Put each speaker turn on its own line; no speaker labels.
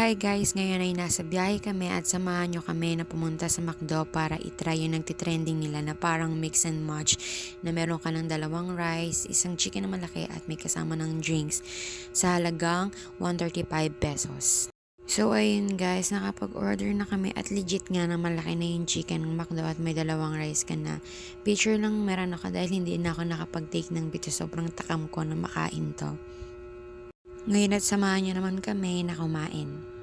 Hi guys, ngayon ay nasa biyahe kami at samahan nyo kami na pumunta sa McDo para itry yung nagtitrending nila na parang mix and match na meron ka ng dalawang rice, isang chicken na malaki at may kasama ng drinks sa halagang 135 pesos. So ayun guys, nakapag-order na kami at legit nga na malaki na yung chicken ng McDo at may dalawang rice ka na. Picture lang meron ako dahil hindi na ako nakapag-take ng video, sobrang takam ko na makain to. Ngayon at samahan nyo naman kami na kumain.